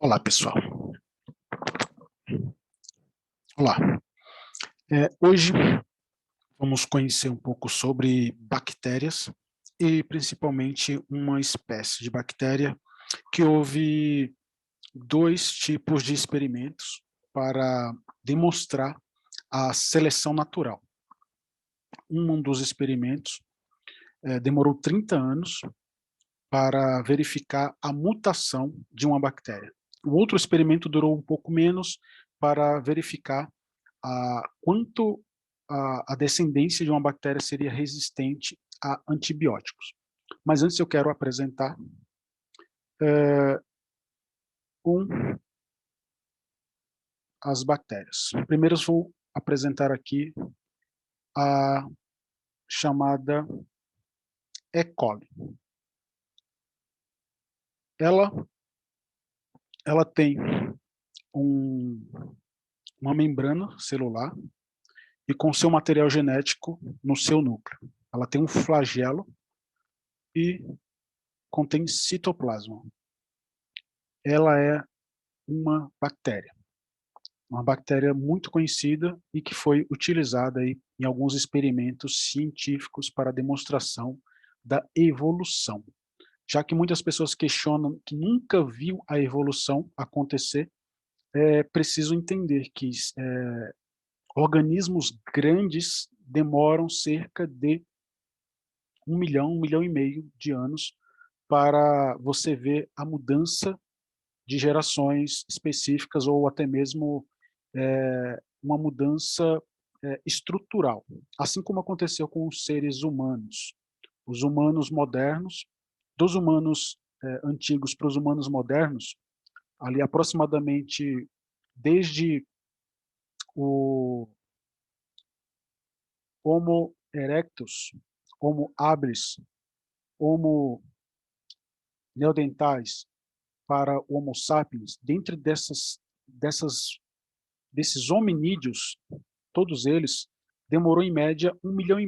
Olá, pessoal. Olá. Hoje vamos conhecer um pouco sobre bactérias e principalmente uma espécie de bactéria que houve dois tipos de experimentos para demonstrar a seleção natural. Um dos experimentos demorou 30 anos para verificar a mutação de uma bactéria. O outro experimento durou um pouco menos para verificar quanto a descendência de uma bactéria seria resistente a antibióticos. Mas antes eu quero apresentar um, as bactérias. Primeiro eu vou apresentar aqui a chamada E. coli. Ela, ela tem um, uma membrana celular e com seu material genético no seu núcleo. Ela tem um flagelo e contém citoplasma. Ela é uma bactéria muito conhecida e que foi utilizada aí em alguns experimentos científicos para a demonstração da evolução. Já que muitas pessoas questionam que nunca viu a evolução acontecer, é preciso entender que organismos grandes demoram cerca de 1 milhão e meio de anos para você ver a mudança de gerações específicas ou até mesmo uma mudança estrutural, assim como aconteceu com os seres humanos. Os humanos modernos, dos humanos antigos para os humanos modernos, ali aproximadamente desde o Homo erectus, Homo habilis, Homo neandertais para o Homo sapiens, dentre desses hominídeos, todos eles, demorou em média 1,5 milhão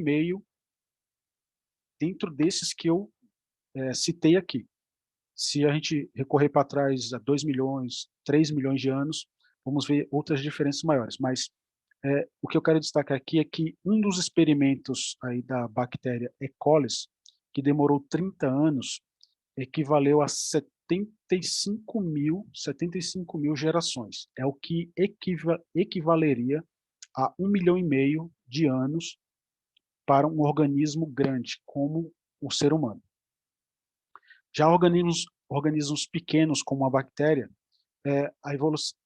dentro desses que eu citei aqui. Se a gente recorrer para trás a 2 milhões, 3 milhões de anos, vamos ver outras diferenças maiores. Mas o que eu quero destacar aqui é que um dos experimentos aí da bactéria E. coli, que demorou 30 anos, equivaleu a 75 mil gerações. É o que equivaleria a 1,5 milhão de anos para um organismo grande, como o ser humano. Já organismos pequenos, como a bactéria,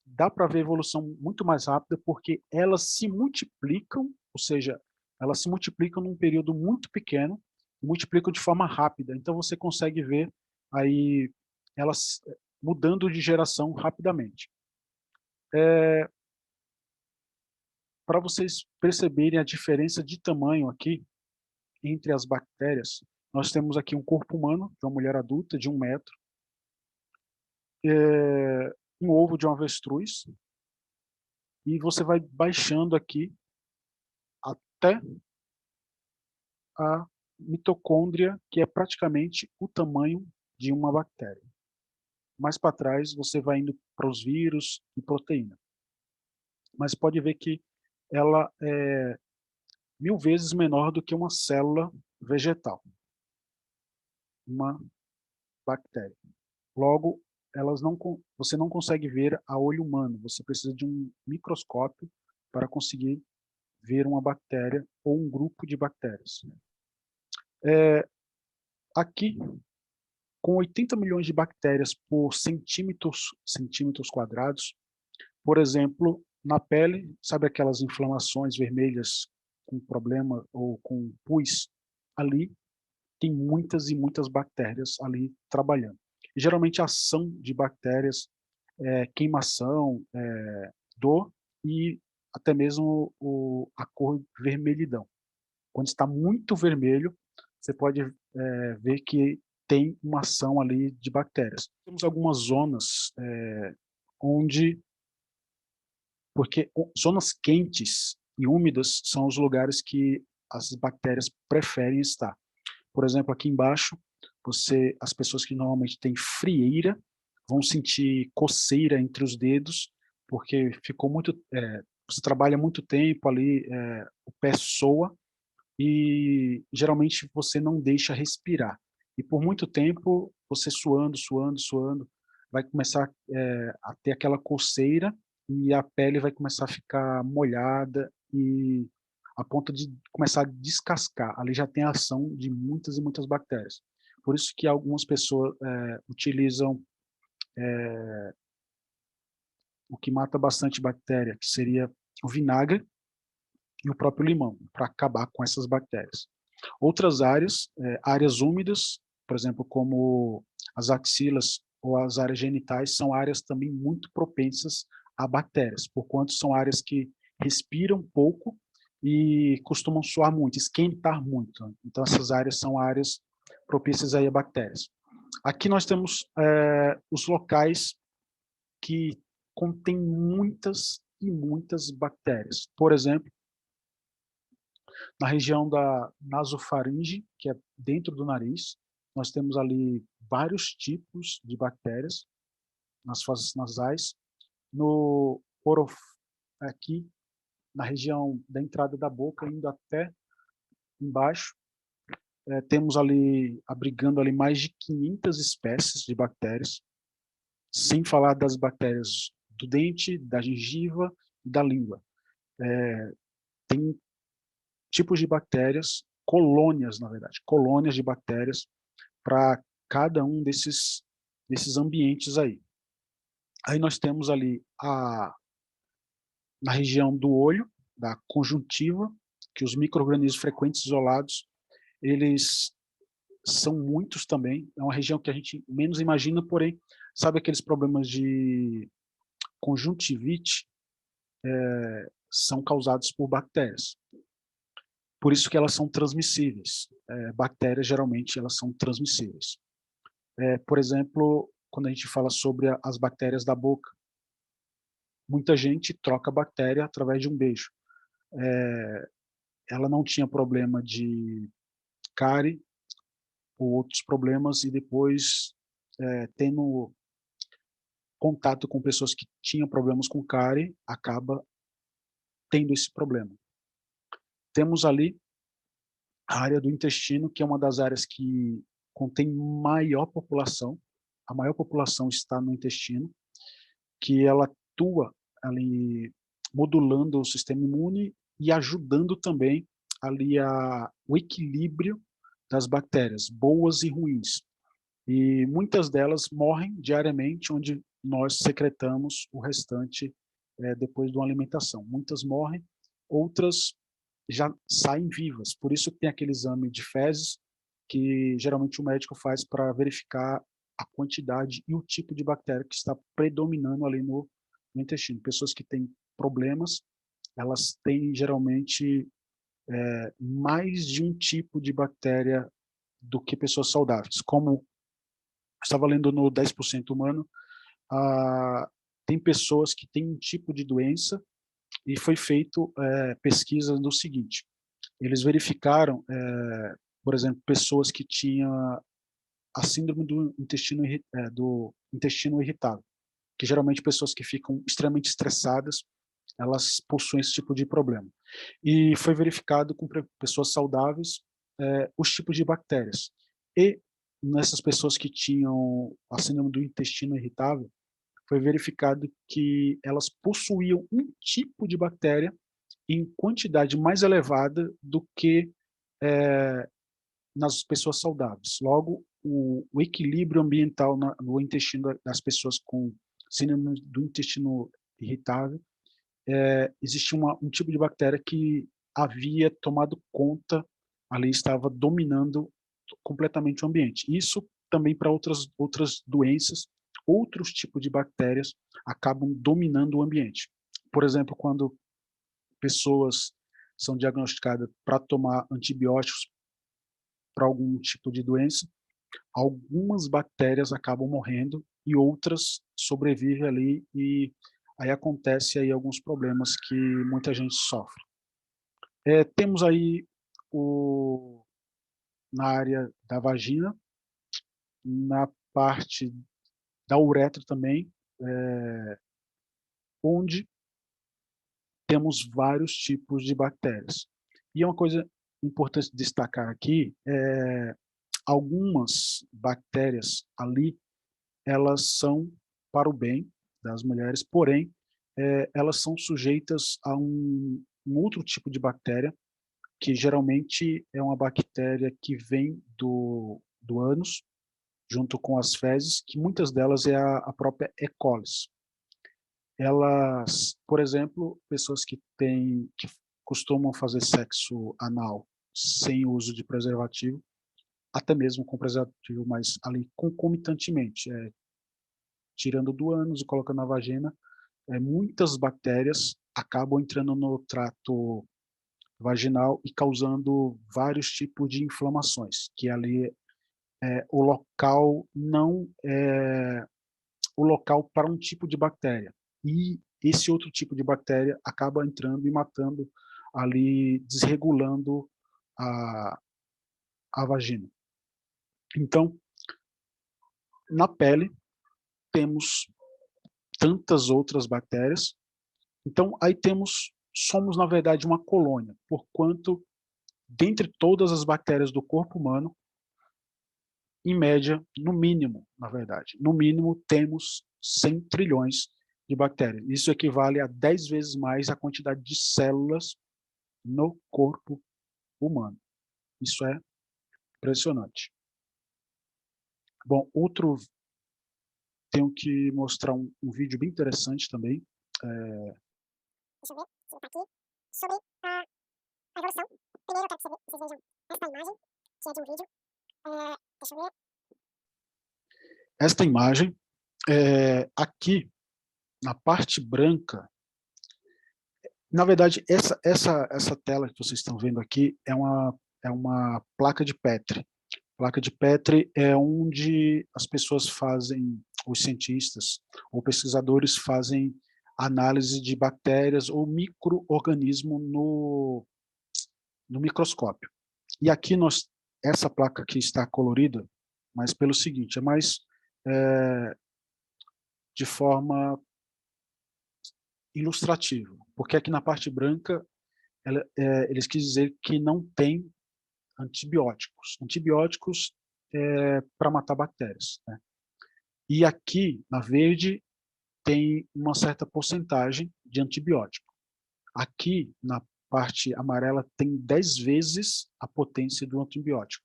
dá para ver a evolução muito mais rápida, porque elas se multiplicam, ou seja, elas se multiplicam num período muito pequeno, multiplicam de forma rápida. Então você consegue ver aí elas mudando de geração rapidamente. Para vocês perceberem a diferença de tamanho aqui entre as bactérias, nós temos aqui um corpo humano de uma mulher adulta de 1 metro, um ovo de um avestruz, e você vai baixando aqui até a mitocôndria, que é praticamente o tamanho de uma bactéria. Mais para trás, você vai indo para os vírus e proteína. Mas pode ver que ela é 1000 vezes menor do que uma célula vegetal, uma bactéria. Logo, você não consegue ver a olho humano, você precisa de um microscópio para conseguir ver uma bactéria ou um grupo de bactérias. Aqui, com 80 milhões de bactérias por centímetros quadrados, por exemplo, na pele, sabe aquelas inflamações vermelhas com problema ou com pus? Ali tem muitas e muitas bactérias ali trabalhando. E, geralmente a ação de bactérias é queimação, dor e até mesmo a cor vermelhidão. Quando está muito vermelho, você pode ver que tem uma ação ali de bactérias. Temos algumas zonas onde, porque zonas quentes e úmidas são os lugares que as bactérias preferem estar. Por exemplo, aqui embaixo, as pessoas que normalmente têm frieira, vão sentir coceira entre os dedos, porque ficou muito, você trabalha muito tempo ali, o pé soa, e geralmente você não deixa respirar. E por muito tempo, você suando, suando, suando, vai começar a ter aquela coceira e a pele vai começar a ficar molhada e a ponto de começar a descascar. Ali já tem a ação de muitas e muitas bactérias. Por isso que algumas pessoas utilizam o que mata bastante bactéria, que seria o vinagre e o próprio limão, para acabar com essas bactérias. Outras áreas, áreas úmidas, por exemplo, como as axilas ou as áreas genitais, são áreas também muito propensas a bactérias, porquanto são áreas que respiram pouco e costumam suar muito, esquentar muito. Então, essas áreas são áreas propícias aí a bactérias. Aqui nós temos os locais que contêm muitas e muitas bactérias. Por exemplo, na região da nasofaringe, que é dentro do nariz, nós temos ali vários tipos de bactérias nas fosas nasais. No aqui, na região da entrada da boca, indo até embaixo, temos ali, abrigando ali mais de 500 espécies de bactérias, sem falar das bactérias do dente, da gengiva e da língua. Tem tipos de bactérias, colônias, na verdade, colônias de bactérias para cada um desses ambientes aí. Aí nós temos ali na região do olho, da conjuntiva, que os micro-organismos frequentes isolados, eles são muitos também, é uma região que a gente menos imagina, porém, sabe aqueles problemas de conjuntivite, são causados por bactérias. Por isso que elas são transmissíveis. Bactérias, geralmente, elas são transmissíveis. Por exemplo, quando a gente fala sobre as bactérias da boca, muita gente troca bactéria através de um beijo. Ela não tinha problema de cárie ou outros problemas e depois, tendo contato com pessoas que tinham problemas com cárie, acaba tendo esse problema. Temos ali a área do intestino, que é uma das áreas que contém maior população. A maior população está no intestino, que ela atua ali modulando o sistema imune e ajudando também ali o equilíbrio das bactérias, boas e ruins. E muitas delas morrem diariamente, onde nós secretamos o restante depois de uma alimentação. Muitas morrem, outras já saem vivas. Por isso tem aquele exame de fezes que geralmente o médico faz para verificar a quantidade e o tipo de bactéria que está predominando ali no intestino. Pessoas que têm problemas, elas têm geralmente mais de um tipo de bactéria do que pessoas saudáveis. Como estava lendo no 10% humano, tem pessoas que têm um tipo de doença e foi feito pesquisa do seguinte: eles verificaram, por exemplo, pessoas que tinham a síndrome do intestino irritável, que geralmente pessoas que ficam extremamente estressadas, elas possuem esse tipo de problema. E foi verificado com pessoas saudáveis os tipos de bactérias. E nessas pessoas que tinham a síndrome do intestino irritável, foi verificado que elas possuíam um tipo de bactéria em quantidade mais elevada do que nas pessoas saudáveis. Logo, o equilíbrio ambiental no intestino das pessoas com síndrome do intestino irritável, existia um tipo de bactéria que havia tomado conta, ali estava dominando completamente o ambiente. Isso também para outras doenças, outros tipos de bactérias acabam dominando o ambiente. Por exemplo, quando pessoas são diagnosticadas para tomar antibióticos para algum tipo de doença, algumas bactérias acabam morrendo e outras sobrevivem ali e aí acontece aí alguns problemas que muita gente sofre. Temos aí na área da vagina, na parte da uretra também, onde temos vários tipos de bactérias. E uma coisa importante destacar aqui, algumas bactérias ali, elas são para o bem das mulheres, porém, elas são sujeitas a um outro tipo de bactéria, que geralmente é uma bactéria que vem do ânus, junto com as fezes, que muitas delas é a própria E. coli. Elas, por exemplo, pessoas que costumam fazer sexo anal sem uso de preservativo, até mesmo com preservativo, mas ali concomitantemente, tirando do ânus e colocando na vagina, muitas bactérias acabam entrando no trato vaginal e causando vários tipos de inflamações, que ali o local não é o local para um tipo de bactéria. E esse outro tipo de bactéria acaba entrando e matando ali, desregulando a vagina. Então, na pele, temos tantas outras bactérias. Então, aí somos, na verdade, uma colônia, porquanto, dentre todas as bactérias do corpo humano, em média, no mínimo, na verdade, no mínimo temos 100 trilhões de bactérias. Isso equivale a 10 vezes mais a quantidade de células no corpo humano. Isso é impressionante. Bom, tenho que mostrar um vídeo bem interessante também. Deixa eu ver se está aqui. Sobre a evolução. Primeiro eu quero que vocês vejam esta imagem, que é de um vídeo. Deixa eu ver. Esta imagem, aqui, na parte branca, na verdade, essa tela que vocês estão vendo aqui é uma placa de Petri. Placa de Petri é onde as pessoas fazem, os cientistas ou pesquisadores fazem análise de bactérias ou micro-organismo no microscópio. E aqui essa placa aqui está colorida, mas pelo seguinte, é mais de forma ilustrativa, porque aqui na parte branca eles quis dizer que não tem antibióticos. Antibióticos para matar bactérias, né? E aqui, na verde, tem uma certa porcentagem de antibiótico. Aqui, na parte amarela, tem 10 vezes a potência do antibiótico.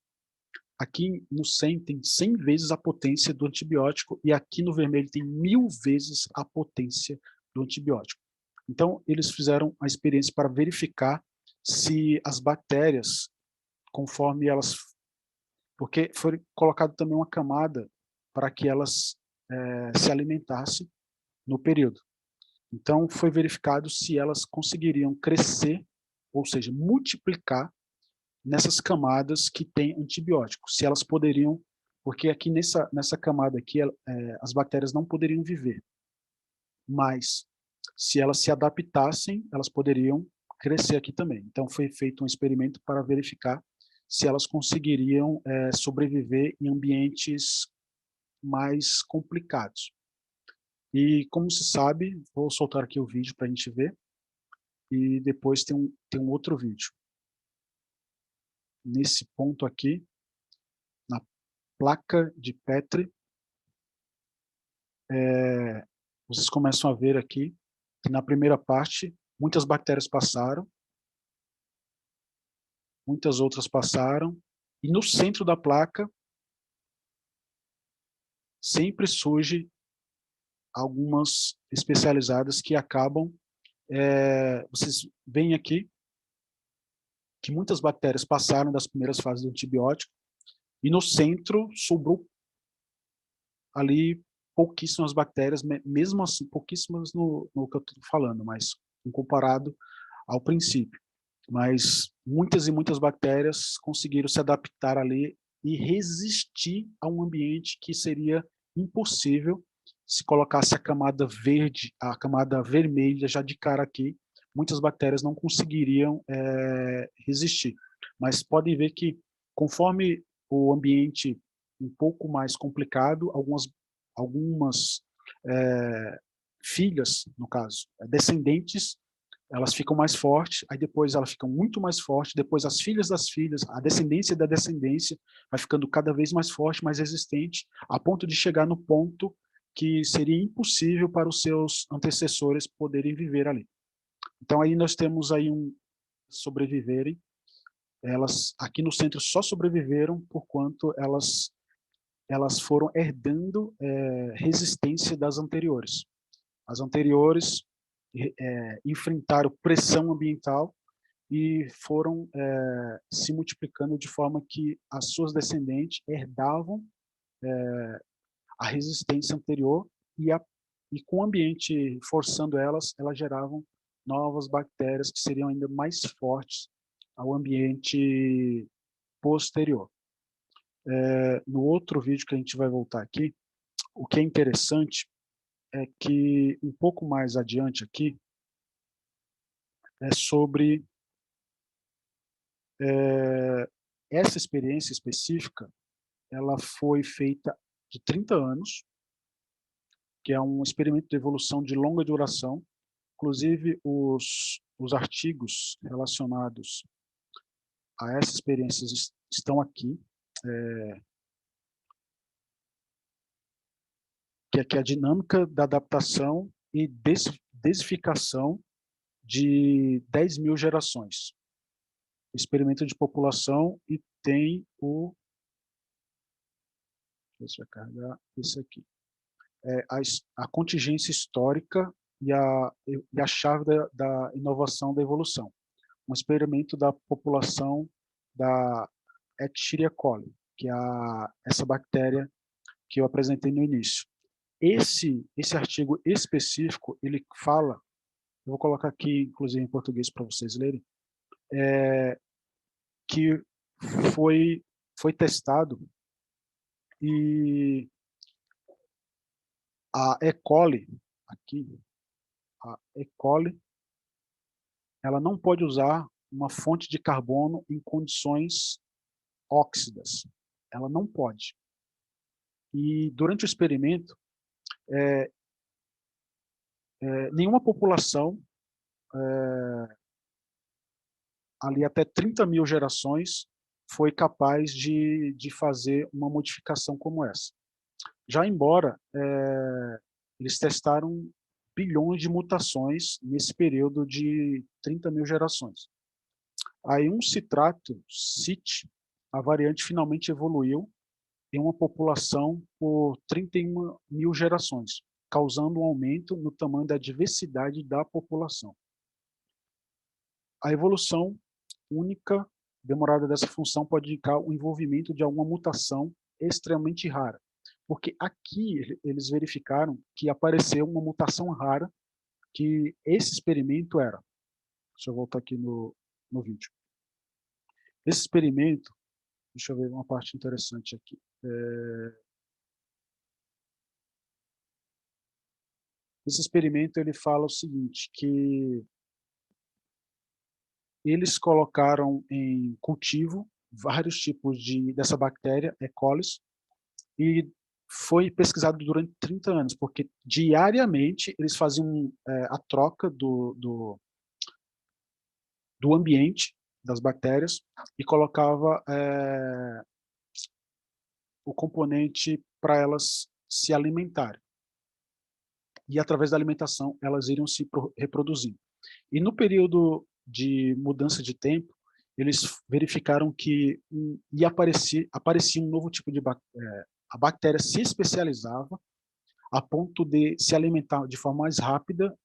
Aqui no 100 tem 100 vezes a potência do antibiótico e aqui no vermelho tem 1000 vezes a potência do antibiótico. Então, eles fizeram a experiência para verificar se as bactérias, conforme elas... Porque foi colocado também uma camada para que elas se alimentassem no período. Então, foi verificado se elas conseguiriam crescer, ou seja, multiplicar nessas camadas que têm antibióticos, se elas poderiam, porque aqui nessa camada aqui, as bactérias não poderiam viver, mas se elas se adaptassem, elas poderiam crescer aqui também. Então, foi feito um experimento para verificar se elas conseguiriam sobreviver em ambientes mais complicados. E, como se sabe, vou soltar aqui o vídeo para a gente ver, e depois tem um outro vídeo. Nesse ponto aqui, na placa de Petri, vocês começam a ver aqui que na primeira parte, muitas bactérias passaram, muitas outras passaram, e no centro da placa sempre surge algumas especializadas que acabam, vocês veem aqui, que muitas bactérias passaram das primeiras fases do antibiótico, e no centro sobrou ali pouquíssimas bactérias, mesmo assim, pouquíssimas no que eu estou falando, mas comparado ao princípio. Mas muitas e muitas bactérias conseguiram se adaptar ali e resistir a um ambiente que seria impossível se colocasse a camada verde, a camada vermelha já de cara aqui, muitas bactérias não conseguiriam resistir. Mas podem ver que, conforme o ambiente um pouco mais complicado, algumas algumas filhas, no caso, descendentes, elas ficam mais fortes, aí depois elas ficam muito mais fortes, depois as filhas das filhas, a descendência da descendência vai ficando cada vez mais forte, mais resistente, a ponto de chegar no ponto que seria impossível para os seus antecessores poderem viver ali. Então aí nós temos aí sobreviverem. Elas aqui no centro só sobreviveram por quanto elas foram herdando resistência das anteriores. As anteriores enfrentaram pressão ambiental e foram se multiplicando de forma que as suas descendentes herdavam a resistência anterior e com o ambiente forçando elas geravam novas bactérias que seriam ainda mais fortes ao ambiente posterior. No outro vídeo que a gente vai voltar aqui, o que é interessante é que um pouco mais adiante aqui é sobre essa experiência específica. Ela foi feita de 30 anos, que é um experimento de evolução de longa duração. Inclusive, os artigos relacionados a essas experiências estão aqui, que é a dinâmica da adaptação e desificação de 10.000 gerações. Experimento de população e tem o... Deixa eu carregar esse aqui. A contingência histórica e a chave da inovação da evolução. Um experimento da população da Escherichia coli, que é essa bactéria que eu apresentei no início. Esse artigo específico, ele fala, eu vou colocar aqui, inclusive em português para vocês lerem, que foi testado e a E. coli, aqui, a E. coli, ela não pode usar uma fonte de carbono em condições óxidas. Ela não pode. E durante o experimento, nenhuma população, ali até 30.000 gerações, foi capaz de fazer uma modificação como essa. Já embora eles testaram bilhões de mutações nesse período de 30.000 gerações. Aí um citrato, CIT, a variante finalmente evoluiu em uma população por 31.000 gerações, causando um aumento no tamanho da diversidade da população. A evolução única demorada dessa função pode indicar o envolvimento de alguma mutação extremamente rara, porque aqui eles verificaram que apareceu uma mutação rara, que esse experimento era. Deixa eu voltar aqui no vídeo. Esse experimento, deixa eu ver uma parte interessante aqui. Esse experimento ele fala o seguinte, que eles colocaram em cultivo vários tipos dessa bactéria, E. coli, e foi pesquisado durante 30 anos, porque diariamente eles faziam a troca do ambiente das bactérias e colocava o componente para elas se alimentarem. E através da alimentação elas iriam se reproduzindo. E no período de mudança de tempo, eles verificaram que aparecia um novo tipo de bactéria. A bactéria se especializava a ponto de se alimentar de forma mais rápida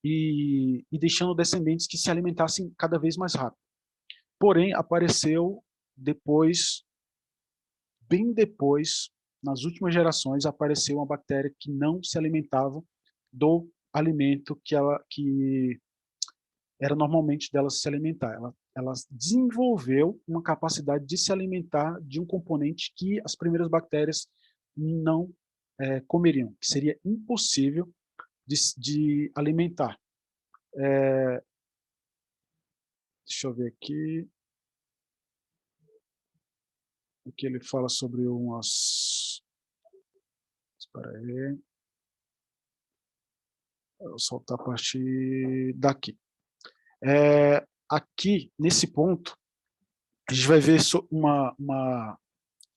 e deixando descendentes que se alimentassem cada vez mais rápido. Porém, apareceu depois, bem depois, nas últimas gerações, apareceu uma bactéria que não se alimentava do alimento que era normalmente dela se alimentar. Ela desenvolveu uma capacidade de se alimentar de um componente que as primeiras bactérias não comeriam, que seria impossível de alimentar. Deixa eu ver aqui. O que ele fala sobre umas Espera aí. Vou soltar a partir daqui. Aqui, nesse ponto, a gente vai ver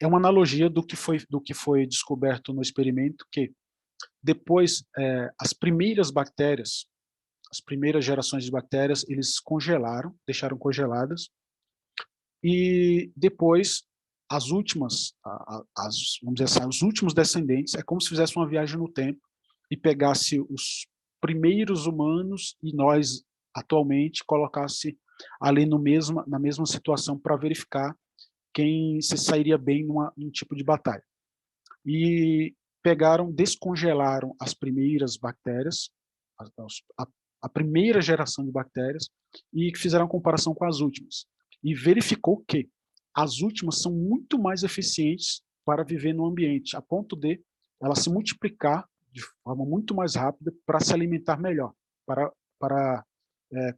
é uma analogia do que foi descoberto no experimento, que depois, as primeiras bactérias, as primeiras gerações de bactérias, eles congelaram, deixaram congeladas, e depois as últimas, vamos dizer assim, os últimos descendentes, é como se fizesse uma viagem no tempo e pegasse os primeiros humanos e nós atualmente colocasse ali na mesma situação para verificar quem se sairia bem num tipo de batalha. E descongelaram as primeiras bactérias, a primeira geração de bactérias, e fizeram a comparação com as últimas. E verificou que as últimas são muito mais eficientes para viver no ambiente, a ponto de ela se multiplicar de forma muito mais rápida para se alimentar melhor, para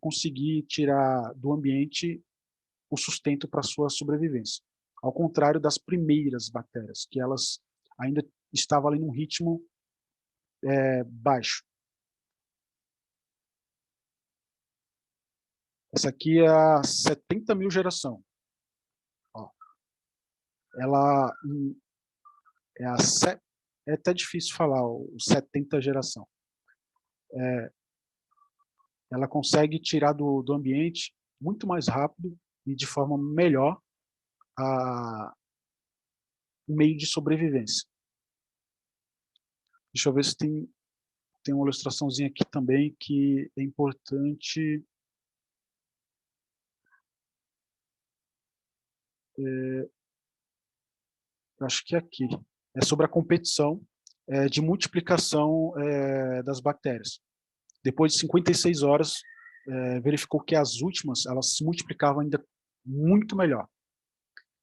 conseguir tirar do ambiente o sustento para sua sobrevivência. Ao contrário das primeiras bactérias, que elas ainda estavam ali num ritmo baixo. Essa aqui é a 70 mil geração. Ó, ela é é até difícil falar o 70 geração. Ela consegue tirar do ambiente muito mais rápido e de forma melhor o meio de sobrevivência. Deixa eu ver se tem uma ilustraçãozinha aqui também que é importante. Acho que é aqui. É sobre a competição de multiplicação das bactérias. Depois de 56 horas, verificou que as últimas elas se multiplicavam ainda muito melhor.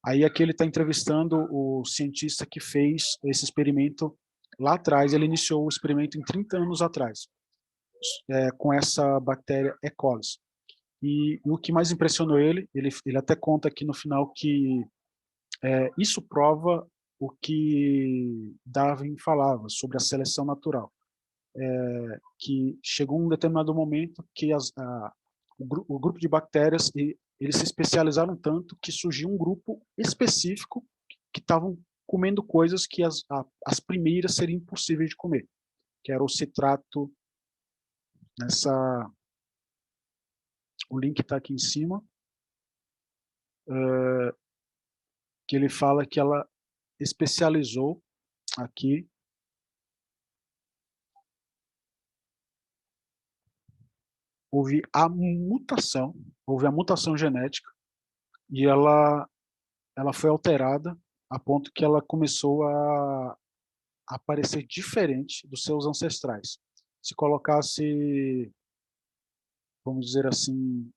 Aí aqui ele está entrevistando o cientista que fez esse experimento lá atrás. Ele iniciou o experimento em 30 anos atrás, com essa bactéria E. coli. E o que mais impressionou ele até conta aqui no final que isso prova o que Darwin falava sobre a seleção natural, que chegou um determinado momento que o grupo de bactérias eles se especializaram tanto que surgiu um grupo específico que estavam comendo coisas que as primeiras seriam impossíveis de comer, que era o citrato, o link está aqui em cima, que ele fala que ela especializou aqui houve a mutação genética e ela foi alterada a ponto que ela começou a aparecer diferente dos seus ancestrais. Se colocasse, vamos dizer assim,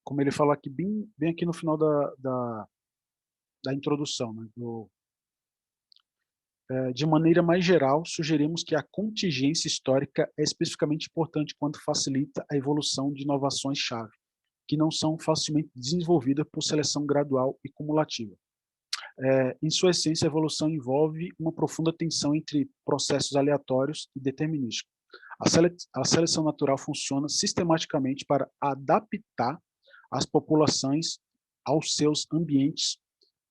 como ele fala aqui, bem aqui no final da introdução, né, de maneira mais geral, sugerimos que a contingência histórica é especificamente importante quando facilita a evolução de inovações-chave, que não são facilmente desenvolvidas por seleção gradual e cumulativa. Em sua essência, a evolução envolve uma profunda tensão entre processos aleatórios e determinísticos. A seleção natural funciona sistematicamente para adaptar as populações aos seus ambientes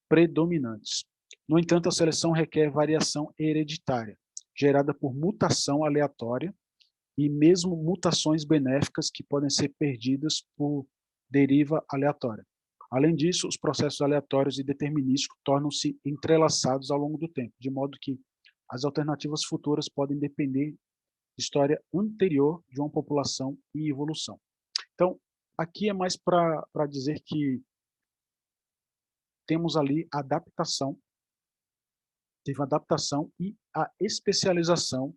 predominantes. No entanto, a seleção requer variação hereditária, gerada por mutação aleatória e mesmo mutações benéficas que podem ser perdidas por deriva aleatória. Além disso, os processos aleatórios e determinísticos tornam-se entrelaçados ao longo do tempo, de modo que as alternativas futuras podem depender de história anterior de uma população e evolução. Então, aqui é mais para dizer que temos ali a adaptação, teve a adaptação e a especialização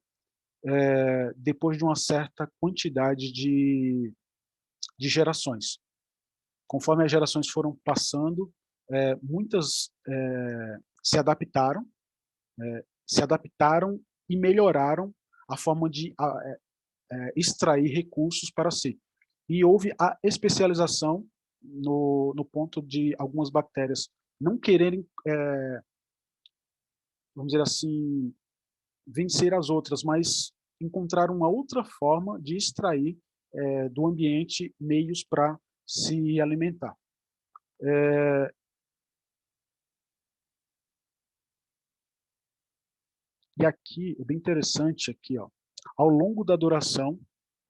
depois de uma certa quantidade de gerações. Conforme as gerações foram passando, muitas se adaptaram e melhoraram a forma de extrair recursos para si. E houve a especialização no ponto de algumas bactérias não quererem vamos dizer assim, vencer as outras, mas encontrar uma outra forma de extrair do ambiente meios para se alimentar. E aqui, é bem interessante aqui, ó, ao longo da duração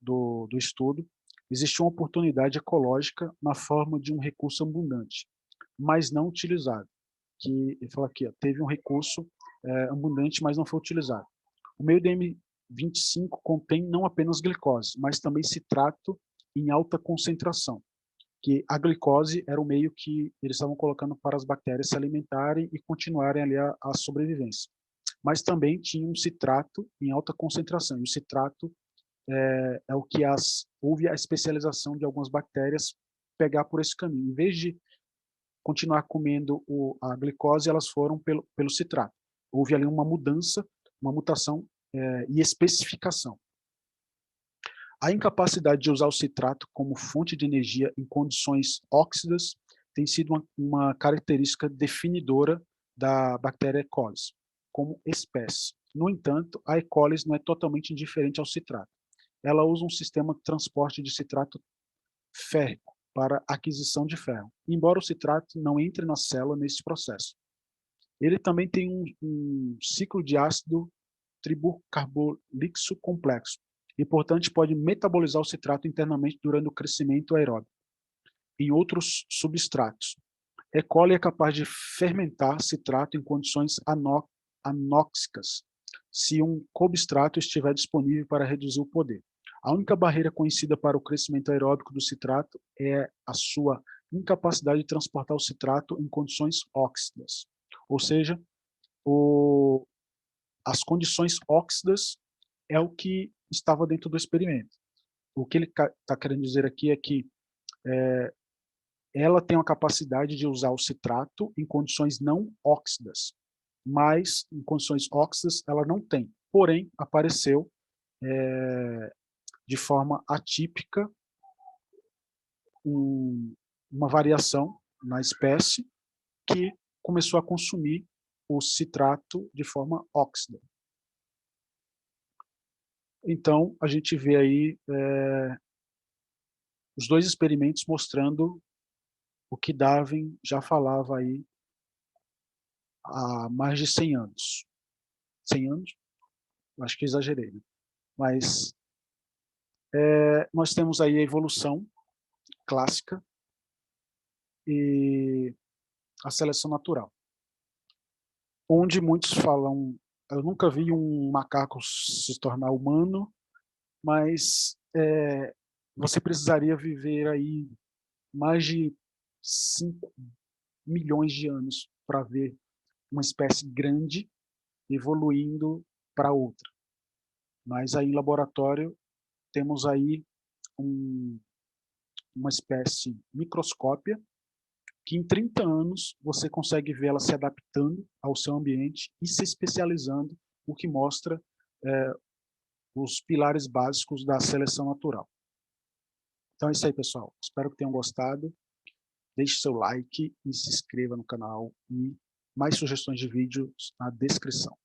do estudo, existe uma oportunidade ecológica na forma de um recurso abundante, mas não utilizado. Que ele fala aqui, ó, teve um recurso abundante, mas não foi utilizado. O meio DM25 contém não apenas glicose, mas também citrato em alta concentração, que a glicose era o meio que eles estavam colocando para as bactérias se alimentarem e continuarem ali a sobrevivência. Mas também tinha um citrato em alta concentração, e o citrato é o que houve a especialização de algumas bactérias pegar por esse caminho. Em vez de continuar comendo a glicose, elas foram pelo citrato. Houve ali uma mudança, uma mutação e especificação. A incapacidade de usar o citrato como fonte de energia em condições óxidas tem sido uma característica definidora da bactéria E. coli como espécie. No entanto, a E. coli não é totalmente indiferente ao citrato. Ela usa um sistema de transporte de citrato férrico para aquisição de ferro, embora o citrato não entre na célula nesse processo. Ele também tem um ciclo de ácido tribucarbolíxico complexo e, portanto, pode metabolizar o citrato internamente durante o crescimento aeróbico em outros substratos. E. coli é capaz de fermentar citrato em condições anóxicas, se um substrato estiver disponível para reduzir o poder. A única barreira conhecida para o crescimento aeróbico do citrato é a sua incapacidade de transportar o citrato em condições óxidas. Ou seja, as condições óxidas é o que estava dentro do experimento. O que ele está querendo dizer aqui é que ela tem a capacidade de usar o citrato em condições não óxidas, mas em condições óxidas ela não tem. Porém, apareceu de forma atípica uma variação na espécie que começou a consumir o citrato de forma óxida. Então, a gente vê aí os dois experimentos mostrando o que Darwin já falava aí há mais de 100 anos. 100 anos? Acho que exagerei, né? Mas nós temos aí a evolução clássica e a seleção natural, onde muitos falam, eu nunca vi um macaco se tornar humano, mas você precisaria viver aí mais de 5 milhões de anos para ver uma espécie grande evoluindo para outra. Mas aí em laboratório temos aí uma espécie microscópia que em 30 anos você consegue ver ela se adaptando ao seu ambiente e se especializando, o que mostra os pilares básicos da seleção natural. Então é isso aí, pessoal. Espero que tenham gostado. Deixe seu like e se inscreva no canal e mais sugestões de vídeos na descrição.